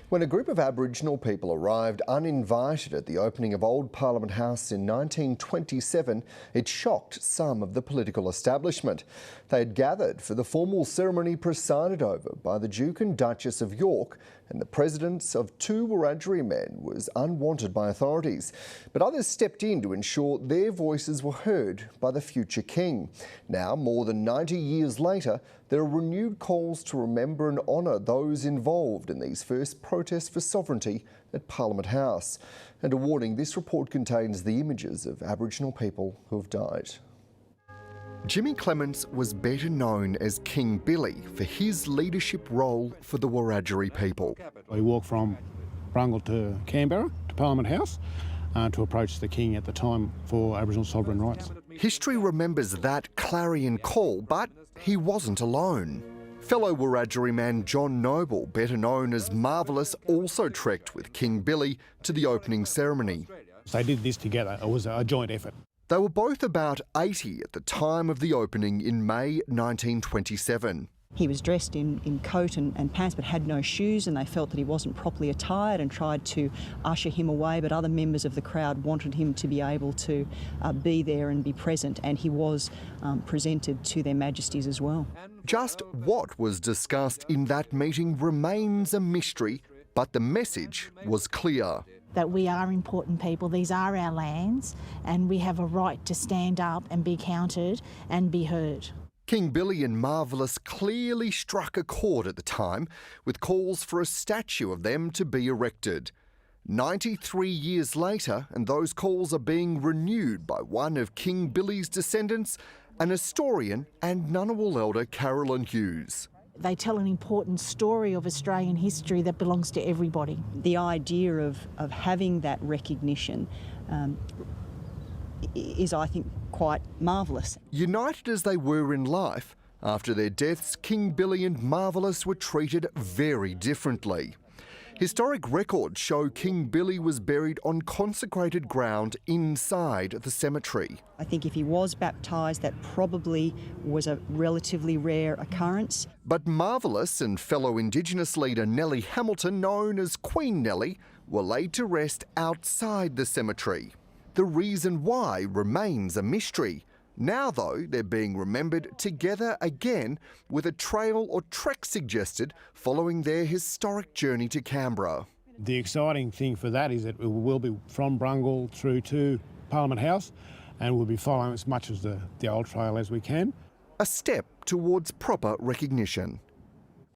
When a group of Aboriginal people arrived uninvited at the opening of Old Parliament House in 1927, it shocked some of the political establishment. They had gathered for the formal ceremony presided over by the Duke and Duchess of York, and the presence of two Wiradjuri men was unwanted by authorities. But others stepped in to ensure their voices were heard by the future king. Now, more than 90 years later, there are renewed calls to remember and honour those involved in these first protests for sovereignty at Parliament House. And a warning, this report contains the images of Aboriginal people who have died. Jimmy Clements was better known as King Billy for his leadership role for the Wiradjuri people. We walked from Brungle to Canberra to Parliament House to approach the King at the time for Aboriginal sovereign rights. History remembers that clarion call, but he wasn't alone. Fellow Wiradjuri man John Noble, better known as Marvellous, also trekked with King Billy to the opening ceremony. So they did this together. It was a joint effort. They were both about 80 at the time of the opening in May 1927. He was dressed in coat and pants but had no shoes, and they felt that he wasn't properly attired and tried to usher him away, but other members of the crowd wanted him to be able to be there and be present, and he was presented to their majesties as well. Just what was discussed in that meeting remains a mystery, but the message was clear. That we are important people, these are our lands, and we have a right to stand up and be counted and be heard. King Billy and Marvellous clearly struck a chord at the time, with calls for a statue of them to be erected. 93 years later, and those calls are being renewed by one of King Billy's descendants, an historian and Ngunnawal elder Carolyn Hughes. They tell an important story of Australian history that belongs to everybody. The idea of having that recognition is, I think, quite marvellous. United as they were in life, after their deaths, King Billy and Marvellous were treated very differently. Historic records show King Billy was buried on consecrated ground inside the cemetery. I think if he was baptised, that probably was a relatively rare occurrence. But Marvellous and fellow Indigenous leader Nellie Hamilton, known as Queen Nellie, were laid to rest outside the cemetery. The reason why remains a mystery. Now, though, they're being remembered together again, with a trail or trek suggested following their historic journey to Canberra. The exciting thing for that is that we will be from Brungle through to Parliament House, and we'll be following as much as the old trail as we can. A step towards proper recognition.